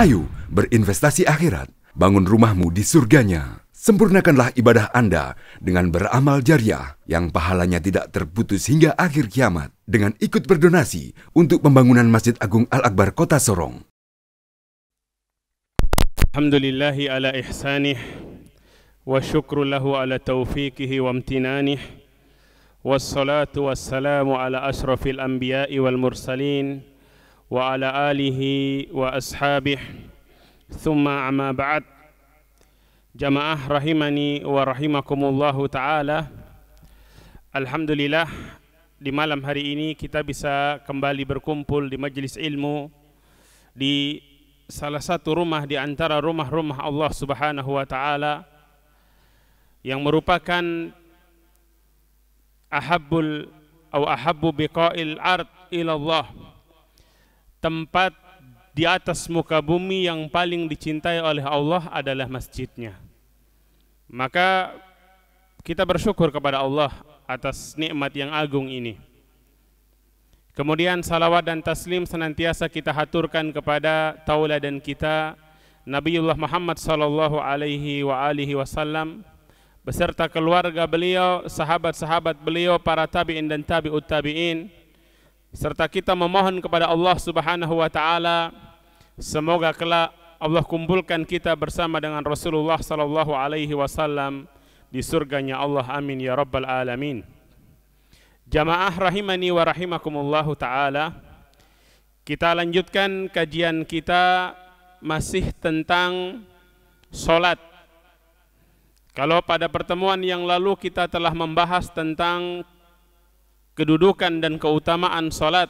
Ayo berinvestasi akhirat, bangun rumahmu di surganya. Sempurnakanlah ibadah Anda dengan beramal jariah yang pahalanya tidak terputus hingga akhir kiamat dengan ikut berdonasi untuk pembangunan Masjid Agung Al-Akbar Kota Sorong. Alhamdulillahi ala ihsanih wa syukru lahu ala taufiqihi wa amtinanih wassalatu wassalamu ala ashrafil anbiya'i wal mursalin wa ala alihi wa ashabih thumma amma ba'd. Jamaah rahimani wa rahimakumullahu ta'ala. Alhamdulillah, di malam hari ini kita bisa kembali berkumpul di majelis ilmu di salah satu rumah di antara rumah-rumah Allah Subhanahu wa ta'ala yang merupakan ahabbu biqa'il ard ila Allah, tempat di atas muka bumi yang paling dicintai oleh Allah adalah masjidnya. Maka kita bersyukur kepada Allah atas nikmat yang agung ini. Kemudian salawat dan taslim senantiasa kita haturkan kepada tauladan kita Nabiullah Muhammad sallallahu alaihi wasallam beserta keluarga beliau, sahabat-sahabat beliau, para tabi'in dan tabi'ut tabi'in, serta kita memohon kepada Allah Subhanahu wa ta'ala semoga kelak Allah kumpulkan kita bersama dengan Rasulullah sallallahu alaihi wasallam di surganya Allah, amin ya rabbal alamin. Jamaah rahimani wa rahimakumullahu ta'ala, kita lanjutkan kajian kita masih tentang solat. Kalau pada pertemuan yang lalu kita telah membahas tentang kedudukan dan keutamaan solat,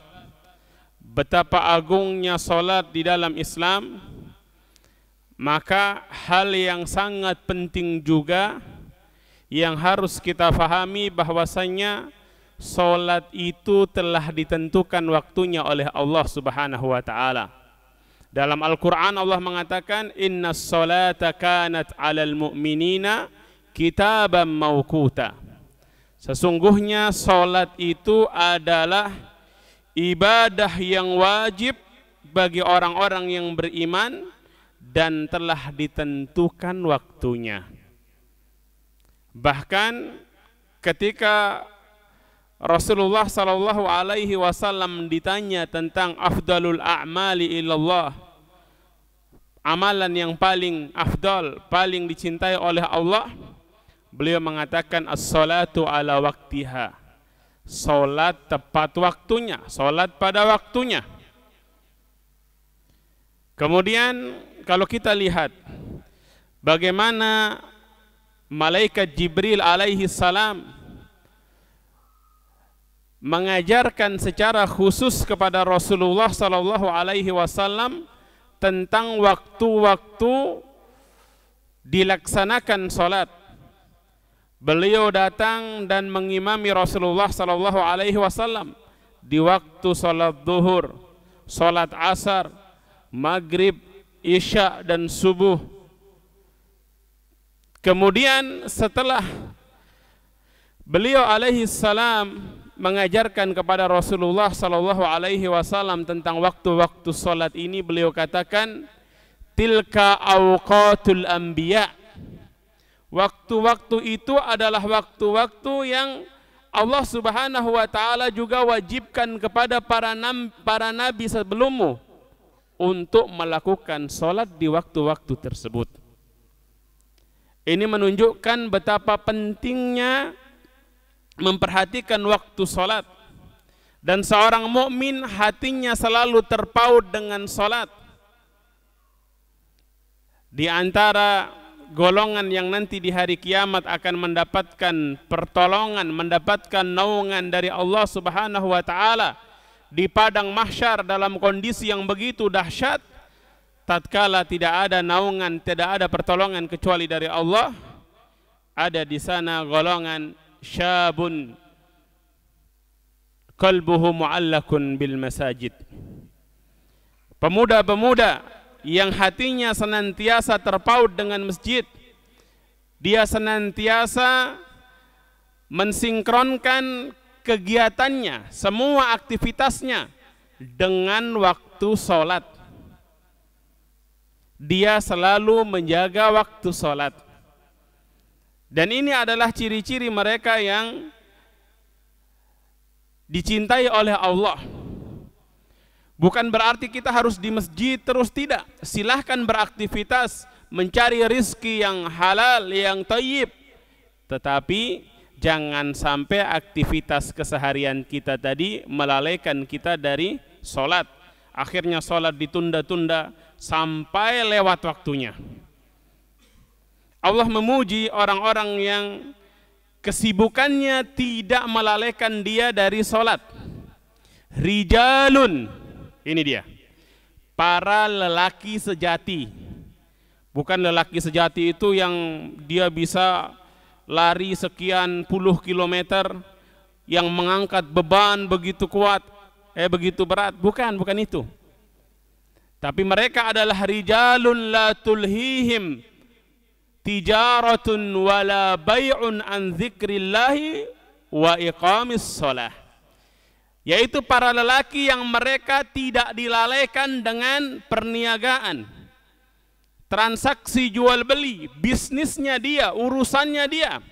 betapa agungnya solat di dalam Islam, maka hal yang sangat penting juga yang harus kita fahami bahwasanya solat itu telah ditentukan waktunya oleh Allah Subhanahu wa ta'ala. Dalam Al-Quran Allah mengatakan innas solata kanat alal mu'minina kitaban mawquta. Sesungguhnya solat itu adalah ibadah yang wajib bagi orang-orang yang beriman dan telah ditentukan waktunya. Bahkan ketika Rasulullah sallallahu alaihi wasallam ditanya tentang afdalul a'mali ilallah, amalan yang paling afdal, paling dicintai oleh Allah, beliau mengatakan as-salatu ala waktiha, salat tepat waktunya, salat pada waktunya. Kemudian kalau kita lihat bagaimana malaikat Jibril alaihi salam mengajarkan secara khusus kepada Rasulullah sallallahu alaihi wasallam tentang waktu-waktu dilaksanakan salat. Beliau datang dan mengimami Rasulullah sallallahu alaihi wasallam di waktu salat zuhur, salat asar, maghrib, isya dan subuh. Kemudian setelah beliau alaihi salam mengajarkan kepada Rasulullah sallallahu alaihi wasallam tentang waktu-waktu salat ini, beliau katakan tilka awqatul anbiya. Waktu-waktu itu adalah waktu-waktu yang Allah Subhanahu wa ta'ala juga wajibkan kepada para nabi sebelummu untuk melakukan salat di waktu-waktu tersebut. Ini menunjukkan betapa pentingnya memperhatikan waktu salat, dan seorang mukmin hatinya selalu terpaut dengan salat. Di antara golongan yang nanti di hari kiamat akan mendapatkan pertolongan, mendapatkan naungan dari Allah Subhanahu wa ta'ala di padang mahsyar dalam kondisi yang begitu dahsyat, tatkala tidak ada naungan, tidak ada pertolongan kecuali dari Allah, ada di sana golongan syabun qalbuhu mu'allakun bil masajid, pemuda-pemuda yang hatinya senantiasa terpaut dengan masjid. Dia senantiasa mensinkronkan kegiatannya, semua aktivitasnya dengan waktu sholat. dia selalu menjaga waktu sholat. Dan ini adalah ciri-ciri mereka yang dicintai oleh Allah. Bukan berarti kita harus di masjid terus, tidak. Silahkan beraktivitas, mencari rizki yang halal, yang thayyib. Tetapi jangan sampai aktivitas keseharian kita tadi melalaikan kita dari sholat. Akhirnya sholat ditunda-tunda sampai lewat waktunya. Allah memuji orang-orang yang kesibukannya tidak melalaikan dia dari sholat. Rijalun, ini dia, para lelaki sejati. Bukan lelaki sejati itu yang dia bisa lari sekian puluh kilometer, yang mengangkat beban begitu kuat, begitu berat. Bukan itu. Tapi mereka adalah rijalun la tulhihim tijaratun wala bay'un an dzikrillahi wa iqamis shalah. Yaitu para lelaki yang mereka tidak dilalaikan dengan perniagaan, transaksi jual beli, bisnisnya dia, urusannya dia.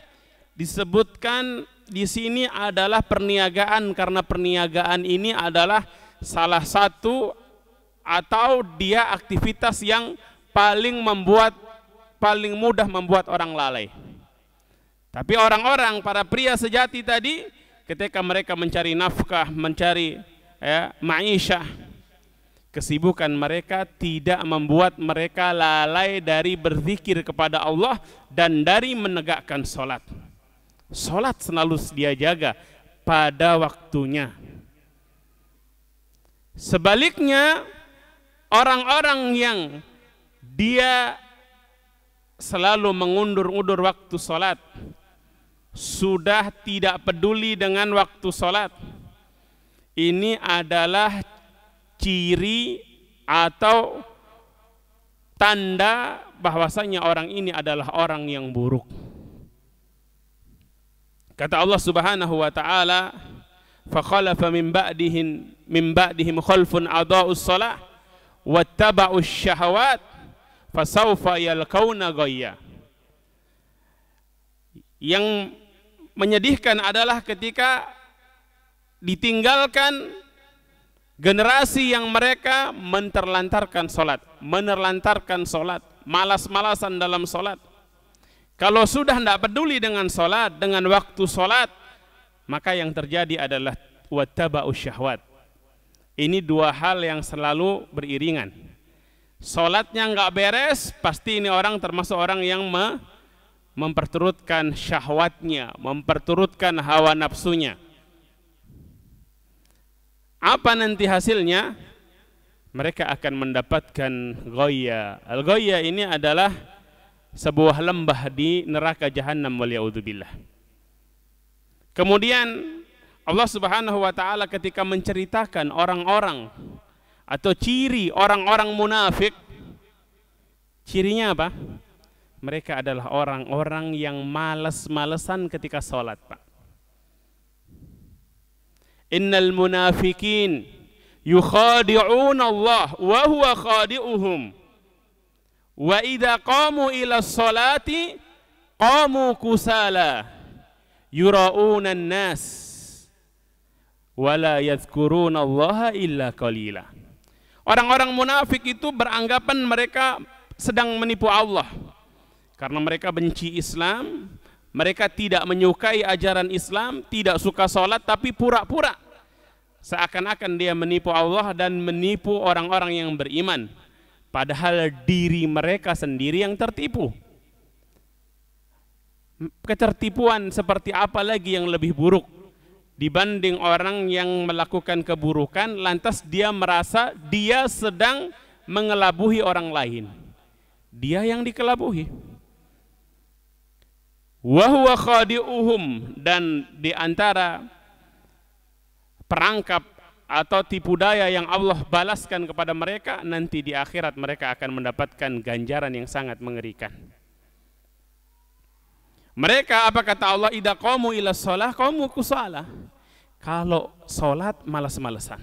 Disebutkan di sini adalah perniagaan, karena perniagaan ini adalah salah satu atau dia aktivitas yang paling mudah membuat orang lalai. Tapi orang-orang, para pria sejati tadi, ketika mereka mencari nafkah, mencari ma'isyah, kesibukan mereka tidak membuat mereka lalai dari berzikir kepada Allah dan dari menegakkan sholat. Sholat selalu dia jaga pada waktunya. Sebaliknya, orang-orang yang dia selalu mengundur-undur waktu sholat, sudah tidak peduli dengan waktu sholat, ini adalah ciri atau tanda bahwasanya orang ini adalah orang yang buruk. Kata Allah Subhanahu wa taala, "Fa khalafa min ba'dihim khalfun adaa'us shalah wattaba'us syahawat fasawfa yalqauna ghayya." Yang menyedihkan adalah ketika ditinggalkan generasi yang mereka menerlantarkan sholat, malas-malasan dalam sholat. Kalau sudah tidak peduli dengan sholat, dengan waktu sholat, maka yang terjadi adalah wattaba'us syahwat. Ini dua hal yang selalu beriringan. Sholatnya nggak beres, pasti ini orang termasuk orang yang memperturutkan syahwatnya, memperturutkan hawa nafsunya. Apa nanti hasilnya? Mereka akan mendapatkan ghayya. Al-ghayya ini adalah sebuah lembah di neraka jahanam, waliyadzubillah. Kemudian Allah Subhanahu wa taala ketika menceritakan orang-orang atau ciri orang-orang munafik, cirinya apa? Mereka adalah orang-orang yang malas-malesan ketika sholat, Pak. Innal munafikin yukhadi'una Allah wa huwa khadi'uhum wa idza qamu ila sholati qamu kusala yura'una an-nas wa la yadhkuruna Allah illa qalila. Orang-orang munafik itu beranggapan mereka sedang menipu Allah. Karena mereka benci Islam, mereka tidak menyukai ajaran Islam, tidak suka sholat, tapi pura-pura seakan-akan dia menipu Allah dan menipu orang-orang yang beriman. Padahal diri mereka sendiri yang tertipu. Ketertipuan seperti apa lagi yang lebih buruk dibanding orang yang melakukan keburukan, lantas dia merasa dia sedang mengelabuhi orang lain. Dia yang dikelabuhi. Wa huwa khadi'uhum, dan di antara perangkap atau tipu daya yang Allah balaskan kepada mereka, nanti di akhirat mereka akan mendapatkan ganjaran yang sangat mengerikan. Mereka, apa kata Allah, idza qamu ila shalah qamu kusala. Kalau salat malas-malesan.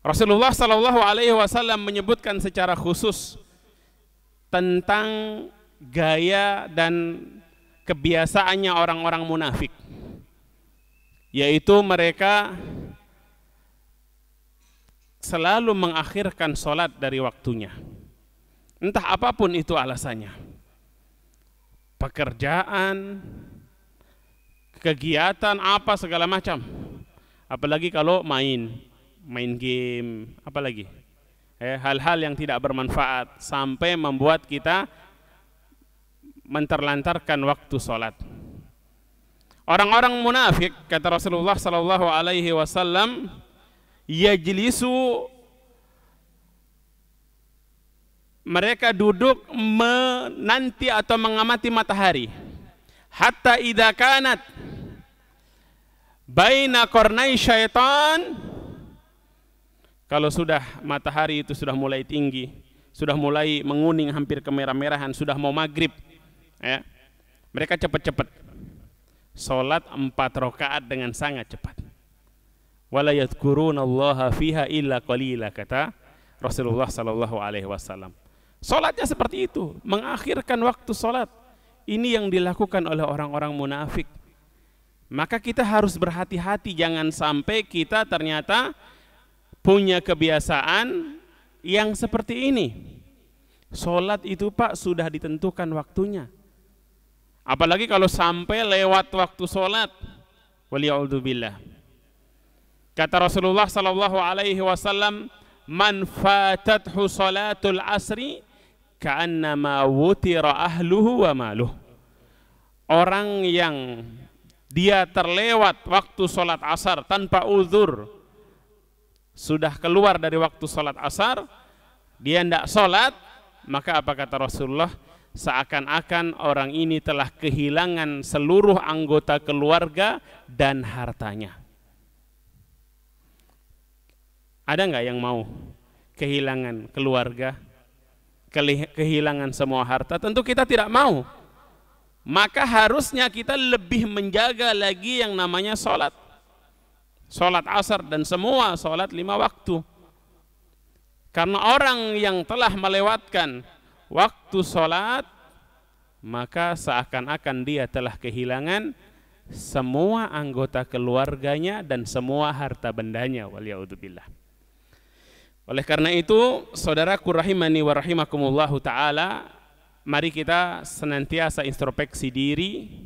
Rasulullah Shallallahu Alaihi Wasallam menyebutkan secara khusus tentang gaya dan kebiasaannya orang-orang munafik, yaitu mereka selalu mengakhirkan sholat dari waktunya, entah apapun itu alasannya, pekerjaan, kegiatan apa segala macam, apalagi kalau main game, apalagi hal-hal yang tidak bermanfaat sampai membuat kita menterlantarkan waktu sholat. Orang-orang munafik, kata Rasulullah Sallallahu Alaihi Wasallam, yajlisu, mereka duduk menanti atau mengamati matahari, hatta idza kanat baina qarnai syaitan, kalau sudah matahari itu sudah mulai tinggi, sudah mulai menguning hampir kemerah-merahan, sudah mau maghrib, ya, mereka cepat-cepat sholat 4 rakaat dengan sangat cepat. Wala yadhkurunallaha fiha illa qalila, kata Rasulullah Sallallahu Alaihi Wasallam. Sholatnya seperti itu, mengakhirkan waktu sholat. Ini yang dilakukan oleh orang-orang munafik. Maka kita harus berhati-hati, jangan sampai kita ternyata punya kebiasaan yang seperti ini. Sholat itu Pak sudah ditentukan waktunya. Apalagi kalau sampai lewat waktu sholat. Waliya'udzubillah. Kata Rasulullah Sallallahu Alaihi Wasallam, man fatathu salatul asri ka'annama wutira ahluhu wa maluh. Orang yang dia terlewat waktu sholat asar tanpa uzur, sudah keluar dari waktu sholat asar, dia tidak sholat, maka apa kata Rasulullah? Seakan-akan orang ini telah kehilangan seluruh anggota keluarga dan hartanya. Ada nggak yang mau kehilangan keluarga, kehilangan semua harta? Tentu kita tidak mau. Maka harusnya kita lebih menjaga lagi yang namanya sholat. Sholat asar dan semua sholat 5 waktu. Karena orang yang telah melewatkan waktu sholat, maka seakan-akan dia telah kehilangan semua anggota keluarganya dan semua harta bendanya. Waliya'udzubillah. Oleh karena itu, saudaraku rahimani wa rahimakumullahu ta'ala, mari kita senantiasa introspeksi diri.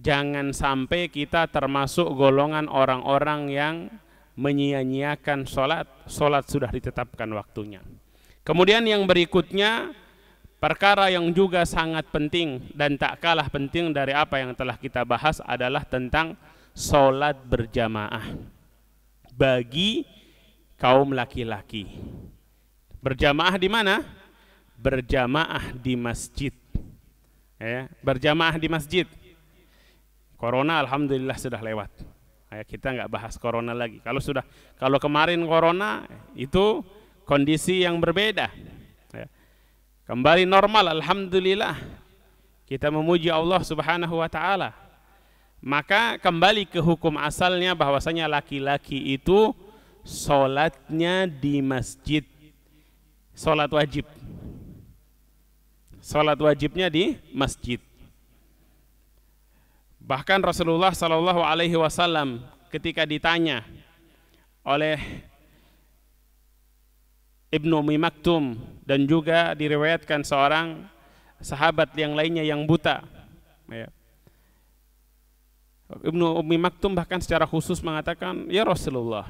Jangan sampai kita termasuk golongan orang-orang yang menyia-nyiakan sholat. Sholat sudah ditetapkan waktunya. Kemudian yang berikutnya, perkara yang juga sangat penting dan tak kalah penting dari apa yang telah kita bahas adalah tentang sholat berjamaah bagi kaum laki-laki. Berjamaah di mana? Berjamaah di masjid. Ya, berjamaah di masjid. Corona alhamdulillah sudah lewat. Ya, kita nggak bahas corona lagi. Kalau kemarin corona itu kondisi yang berbeda. Ya. Kembali normal alhamdulillah. Kita memuji Allah Subhanahu wa taala. Maka kembali ke hukum asalnya bahwasanya laki-laki itu sholatnya di masjid, sholat wajib. Sholat wajibnya di masjid. Bahkan Rasulullah Sallallahu Alaihi Wasallam ketika ditanya oleh Ibnu Ummi Maktum dan juga diriwayatkan seorang sahabat yang lainnya yang buta, ya. Ibnu Ummi Maktum bahkan secara khusus mengatakan, ya Rasulullah,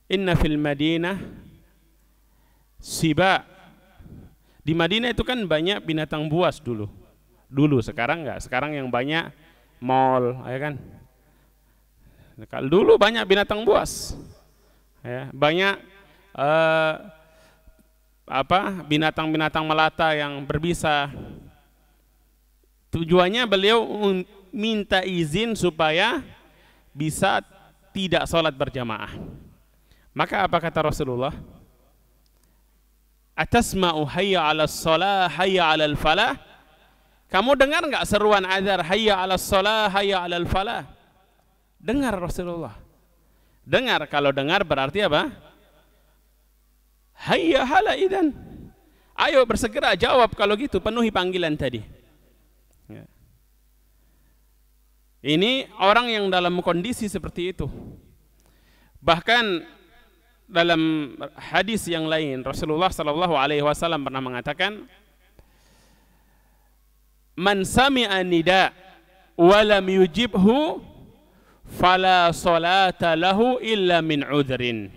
inna fil Madinah siba. Di Madinah itu kan banyak binatang buas dulu. Sekarang enggak. Sekarang yang banyak mall, ya kan. Kalau dulu banyak binatang buas. Ya, banyak binatang-binatang melata yang berbisa. Tujuannya beliau minta izin supaya bisa tidak sholat berjamaah. Maka apa kata Rasulullah? Atasma'u hayya 'alas shalah hayya 'alal falah? Kamu dengar enggak seruan azan hayya 'alas shalah hayya 'alal falah? Dengar Rasulullah. Dengar, kalau dengar berarti apa? Hayya hala idan. Ayo bersegera jawab kalau gitu, penuhi panggilan tadi. Ya. Ini orang yang dalam kondisi seperti itu. Bahkan dalam hadis yang lain Rasulullah sallallahu alaihi wasallam pernah mengatakan, "Man sami'a nida wa lam yujibhu fala salata lahu illa min udhrin."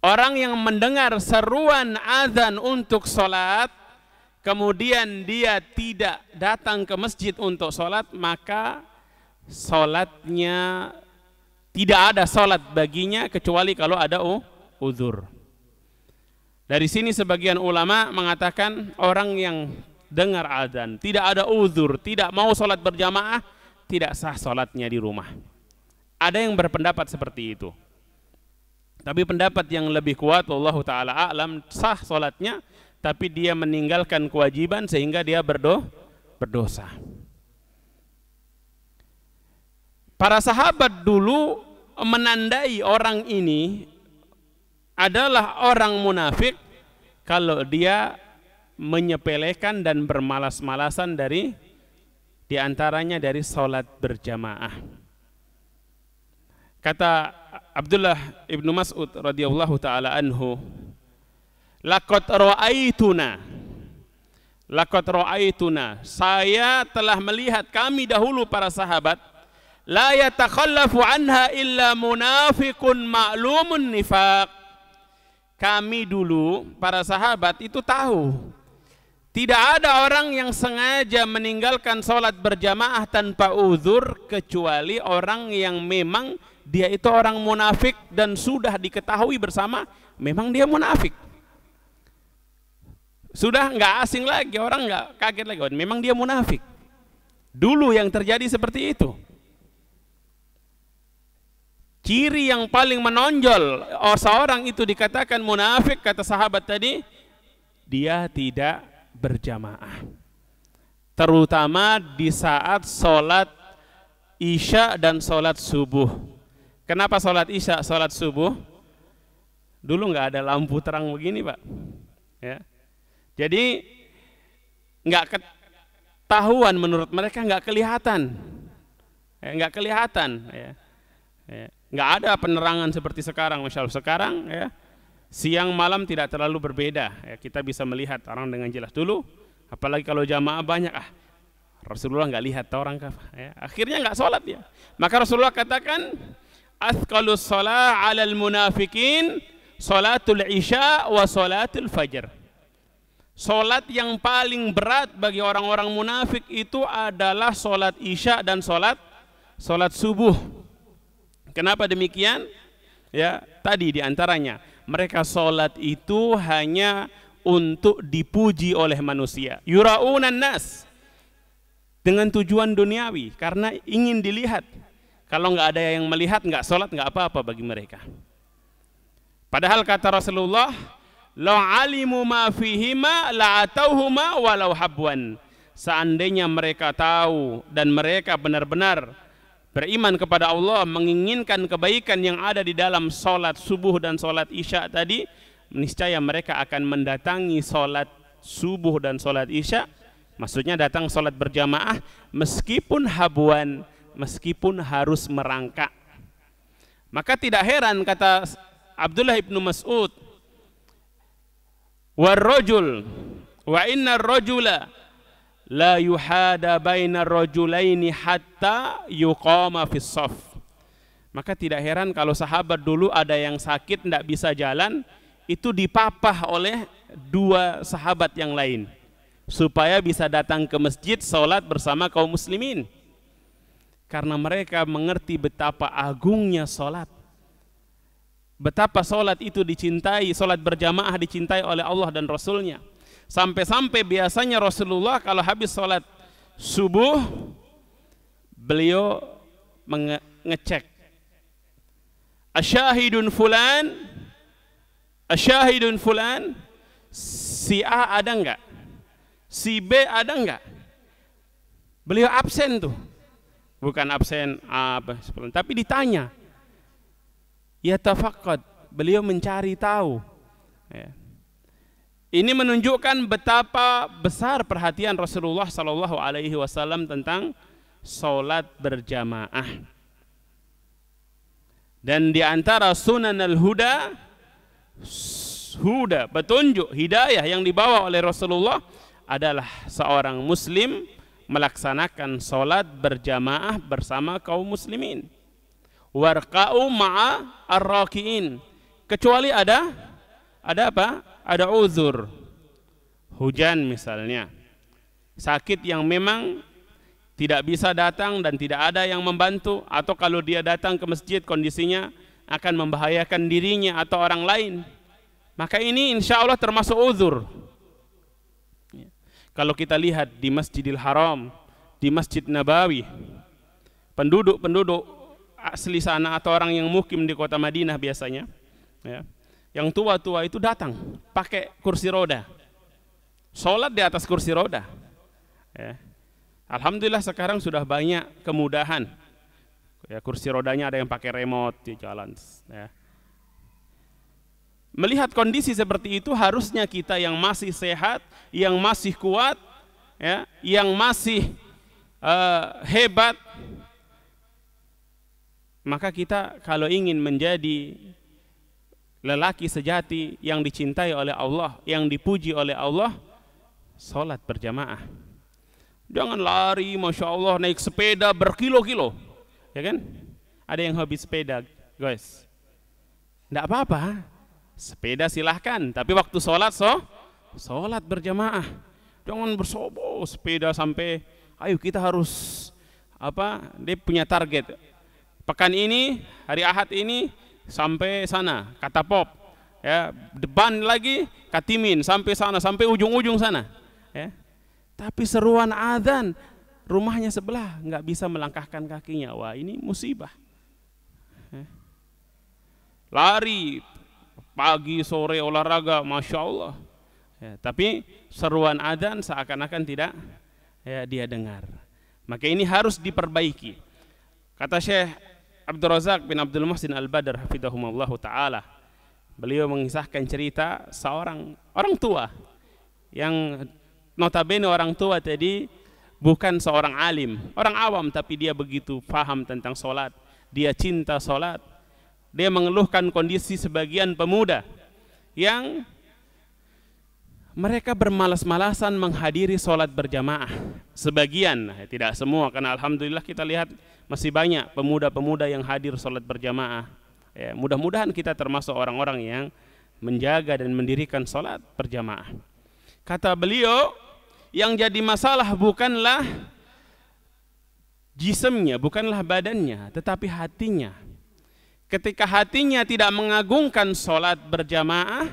Orang yang mendengar seruan azan untuk salat kemudian dia tidak datang ke masjid untuk salat, maka salatnya tidak ada salat baginya kecuali kalau ada uzur. Dari sini sebagian ulama mengatakan orang yang dengar azan, tidak ada uzur, tidak mau salat berjamaah, tidak sah salatnya di rumah. Ada yang berpendapat seperti itu. Tapi pendapat yang lebih kuat, wallahu taala a'lam, sah salatnya, tapi dia meninggalkan kewajiban sehingga dia berdosa. Para sahabat dulu menandai orang ini adalah orang munafik kalau dia menyepelekan dan bermalas-malasan dari diantaranya dari salat berjamaah. Kata Abdullah ibnu Mas'ud radhiyallahu taala anhu, laqad ra'aituna, saya telah melihat, kami dahulu para sahabat, la yatakhallafu anha illa munafiqun ma'lumun nifaq. Kami dulu para sahabat itu tahu tidak ada orang yang sengaja meninggalkan sholat berjamaah tanpa uzur kecuali orang yang memang dia itu orang munafik dan sudah diketahui bersama memang dia munafik. Sudah nggak asing lagi, orang nggak kaget lagi, memang dia munafik. Dulu yang terjadi seperti itu. Ciri yang paling menonjol seorang itu dikatakan munafik, kata sahabat tadi, dia tidak berjamaah, terutama di saat sholat isya dan sholat subuh. Kenapa sholat isya, sholat subuh? Dulu nggak ada lampu terang begini, Pak. Ya. Jadi nggak ketahuan, menurut mereka nggak kelihatan, nggak kelihatan. Nggak ada penerangan seperti sekarang, masya Allah. Sekarang ya, siang malam tidak terlalu berbeda. Ya, kita bisa melihat orang dengan jelas. Dulu, apalagi kalau jamaah banyak, Rasulullah nggak lihat orang kafah. Ya, akhirnya nggak sholat ya. Maka Rasulullah katakan, "Athqalus shalah 'alal munafikin sholatul isya wa sholatul fajr." Sholat yang paling berat bagi orang-orang munafik itu adalah sholat isya dan sholat subuh. Kenapa demikian? Ya, tadi diantaranya mereka sholat itu hanya untuk dipuji oleh manusia. Yura'unan nas, dengan tujuan duniawi, karena ingin dilihat. Kalau nggak ada yang melihat, nggak sholat, nggak apa-apa bagi mereka. Padahal kata Rasulullah, "Lau alimu ma fihima la'atauhuma walau habwan." Seandainya mereka tahu dan mereka benar-benar beriman kepada Allah, menginginkan kebaikan yang ada di dalam sholat subuh dan sholat isya tadi, niscaya mereka akan mendatangi sholat subuh dan sholat isya, maksudnya datang sholat berjamaah, meskipun habuan, meskipun harus merangkak. Maka tidak heran, kata Abdullah ibnu Mas'ud, "Warrajul wa inna rajula la yuhada baina rajulaini hatta yuqama fis shaf." Maka tidak heran kalau sahabat dulu ada yang sakit tidak bisa jalan, itu dipapah oleh dua sahabat yang lain supaya bisa datang ke masjid sholat bersama kaum muslimin, karena mereka mengerti betapa agungnya sholat, betapa sholat itu dicintai, sholat berjamaah dicintai oleh Allah dan Rasulnya. Sampai-sampai biasanya Rasulullah kalau habis sholat subuh, beliau mengecek, asyahidun fulan, si A ada enggak, si B ada enggak. Beliau absen tuh, bukan absen apa, tapi ditanya, yatafaqqad, beliau mencari tahu. Ya. Ini menunjukkan betapa besar perhatian Rasulullah Sallallahu Alaihi Wasallam tentang salat berjamaah. Dan di antara sunan al-huda, petunjuk hidayah yang dibawa oleh Rasulullah adalah seorang muslim melaksanakan salat berjamaah bersama kaum muslimin. Warqa'u ma'a ar-raki'in, kecuali ada apa? Ada uzur, hujan misalnya, sakit yang memang tidak bisa datang dan tidak ada yang membantu, atau kalau dia datang ke masjid kondisinya akan membahayakan dirinya atau orang lain, maka ini insya Allah termasuk uzur. Kalau kita lihat di Masjidil Haram, di Masjid Nabawi, penduduk asli sana atau orang yang mukim di kota Madinah biasanya, ya, yang tua-tua itu datang pakai kursi roda, sholat di atas kursi roda. Ya. Alhamdulillah sekarang sudah banyak kemudahan. Ya, kursi rodanya ada yang pakai remote di jalan. Ya. Melihat kondisi seperti itu, harusnya kita yang masih sehat, yang masih kuat, ya, yang masih hebat, maka kita kalau ingin menjadi lelaki sejati yang dicintai oleh Allah, yang dipuji oleh Allah, sholat berjamaah. Jangan lari, Masya Allah, naik sepeda berkilo-kilo, ya kan? Ada yang hobi sepeda, guys. Tidak apa-apa, sepeda silahkan, tapi waktu sholat, sholat berjamaah. Jangan bersobo sepeda sampai, ayo kita harus dia punya target. Pekan ini, hari Ahad ini, sampai sana, kata pop, ya, depan lagi Katimin, sampai sana, sampai ujung-ujung sana, ya. Tapi seruan azan rumahnya sebelah nggak bisa melangkahkan kakinya, wah ini musibah. Ya. Lari pagi sore olahraga, Masya Allah, ya, tapi seruan azan seakan-akan tidak, ya, dia dengar. Maka ini harus diperbaiki. Kata Syekh Abdul Razak bin Abdul Muhsin Al-Badr hafidhahumullahu ta'ala, beliau mengisahkan cerita seorang orang tua yang notabene orang tua tadi bukan seorang alim, orang awam, tapi dia begitu paham tentang solat, dia cinta solat. Dia mengeluhkan kondisi sebagian pemuda yang mereka bermalas-malasan menghadiri solat berjamaah. Sebagian, tidak semua, karena alhamdulillah kita lihat masih banyak pemuda-pemuda yang hadir solat berjamaah. Ya, mudah-mudahan kita termasuk orang-orang yang menjaga dan mendirikan solat berjamaah. Kata beliau, yang jadi masalah bukanlah jisimnya, bukanlah badannya, tetapi hatinya. Ketika hatinya tidak mengagungkan solat berjamaah,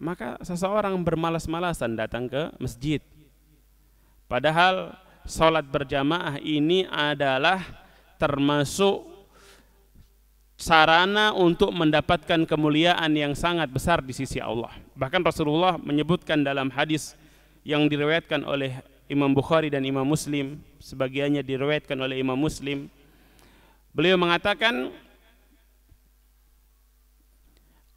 maka seseorang bermalas-malasan datang ke masjid. Padahal solat berjamaah ini adalah termasuk sarana untuk mendapatkan kemuliaan yang sangat besar di sisi Allah. Bahkan Rasulullah menyebutkan dalam hadis yang diriwayatkan oleh Imam Bukhari dan Imam Muslim, sebagiannya diriwayatkan oleh Imam Muslim, beliau mengatakan,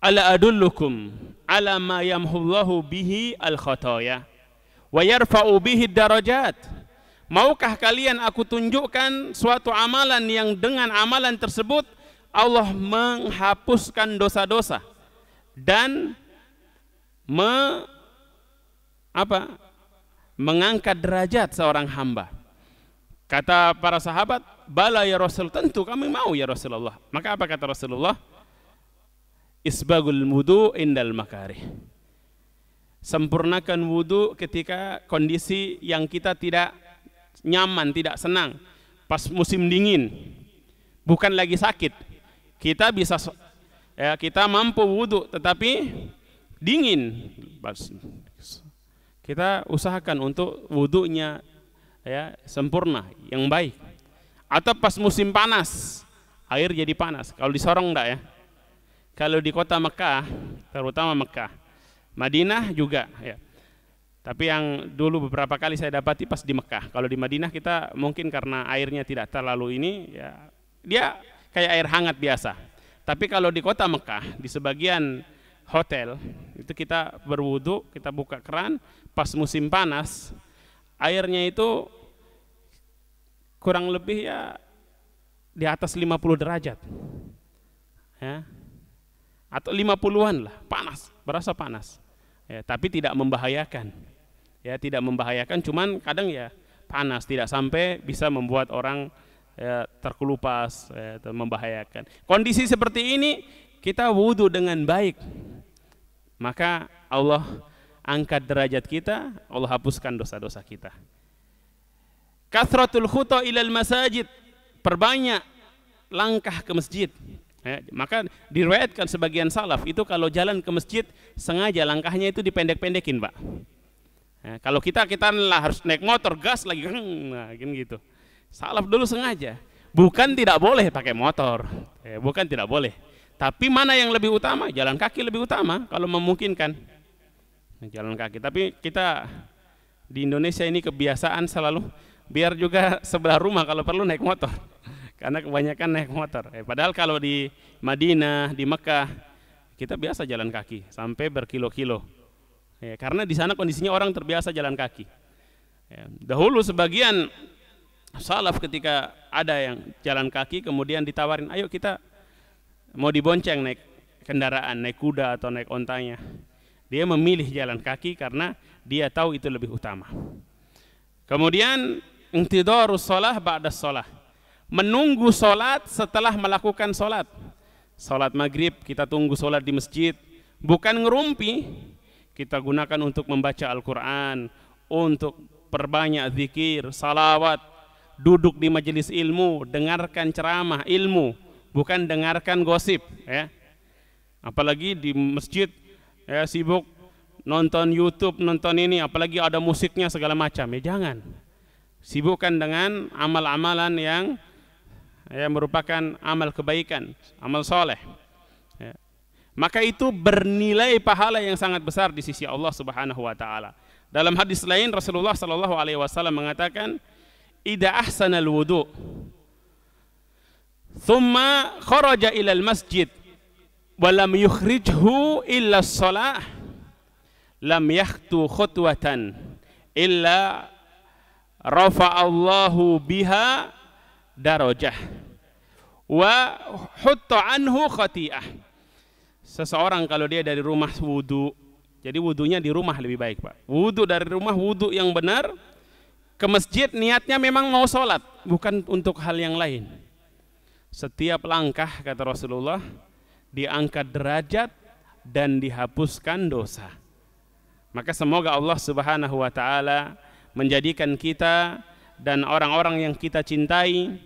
ala adullukum ala ma yamhullahu bihi al-khataya wa yarfa'u bihi darajat. Maukah kalian aku tunjukkan suatu amalan yang dengan amalan tersebut Allah menghapuskan dosa-dosa dan mengangkat derajat seorang hamba. Kata para sahabat, bala ya Rasul, tentu kami mau ya Rasulullah. Maka apa kata Rasulullah? Isbagul wudu indal makarih. Sempurnakan wudu ketika kondisi yang kita tidak nyaman, tidak senang. Pas musim dingin, bukan lagi sakit. Kita bisa, ya, kita mampu wudu, tetapi dingin. Kita usahakan untuk wudunya, ya, sempurna, yang baik. Atau pas musim panas, air jadi panas. Kalau di Sorong enggak, ya. Kalau di kota Mekah, terutama Mekah, Madinah juga, ya. Tapi yang dulu beberapa kali saya dapati pas di Mekah. Kalau di Madinah kita mungkin karena airnya tidak terlalu ini, ya, dia kayak air hangat biasa. Tapi kalau di kota Mekah, di sebagian hotel, itu kita berwudu, kita buka keran, pas musim panas, airnya itu kurang lebih ya di atas 50 derajat. Ya. Atau 50-an lah, panas, berasa panas. Ya, tapi tidak membahayakan. Ya, tidak membahayakan, cuman kadang ya panas, tidak sampai bisa membuat orang ya, terkelupas, ya, membahayakan. Kondisi seperti ini kita wudu dengan baik, maka Allah angkat derajat kita, Allah hapuskan dosa-dosa kita. Kathratul khuta ilal masajid, perbanyak langkah ke masjid. Ya, maka diriwayatkan sebagian salaf itu kalau jalan ke masjid sengaja langkahnya itu dipendek-pendekin, Pak. Ya, kalau kita lah harus naik motor gas lagi, nah, gitu. Salaf dulu sengaja, bukan tidak boleh pakai motor, ya, bukan tidak boleh. Tapi mana yang lebih utama? Jalan kaki lebih utama kalau memungkinkan. Jalan kaki. Tapi kita di Indonesia ini kebiasaan selalu biar juga sebelah rumah kalau perlu naik motor. Karena kebanyakan naik motor. Padahal kalau di Madinah, di Mekah, kita biasa jalan kaki sampai berkilo-kilo. Ya, karena di sana kondisinya orang terbiasa jalan kaki. Ya, dahulu sebagian salaf ketika ada yang jalan kaki kemudian ditawarin, ayo kita mau dibonceng naik kendaraan, naik kuda atau naik ontanya. Dia memilih jalan kaki karena dia tahu itu lebih utama. Kemudian intidharus shalah ba'da shalah, menunggu sholat setelah melakukan sholat. Sholat maghrib kita tunggu sholat di masjid, bukan ngerumpi. Kita gunakan untuk membaca Al-Quran, untuk perbanyak zikir, salawat, duduk di majelis ilmu, dengarkan ceramah ilmu, bukan dengarkan gosip, ya. Apalagi di masjid ya sibuk nonton YouTube, nonton ini, apalagi ada musiknya segala macam. Ya jangan. Sibukkan dengan amal-amalan yang ya merupakan amal kebaikan, amal soleh. Ya. Maka itu bernilai pahala yang sangat besar di sisi Allah Subhanahu wa taala. Dalam hadis lain Rasulullah sallallahu alaihi wasallam mengatakan, "Idza ahsanal wudu, thumma kharaja ilal masjid, wa lam yukhrijhu illa as-salah, lam yakhtu khutwatan illa rafa'allahu biha darajah wa hutta anhu khati'ah." Seseorang kalau dia dari rumah wudu, jadi wudunya di rumah lebih baik, Pak. Wudu dari rumah, wudu yang benar. Ke masjid niatnya memang mau sholat, bukan untuk hal yang lain. Setiap langkah, kata Rasulullah, diangkat derajat dan dihapuskan dosa. Maka semoga Allah Subhanahu wa taala menjadikan kita dan orang-orang yang kita cintai,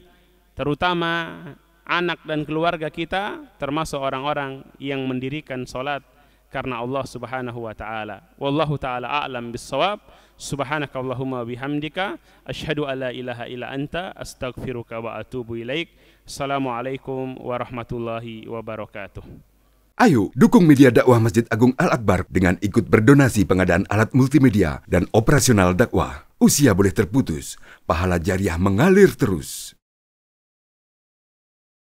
terutama anak dan keluarga kita, termasuk orang-orang yang mendirikan salat karena Allah Subhanahu wa taala. Wallahu taala a'lam bis-shawab. Subhanakallahumma bihamdika asyhadu alla ilaha illa anta astaghfiruka wa atubu ilaik. Assalamualaikum warahmatullahi wabarakatuh. Ayo dukung media dakwah Masjid Agung Al-Akbar dengan ikut berdonasi pengadaan alat multimedia dan operasional dakwah. Usia boleh terputus, pahala jariah mengalir terus.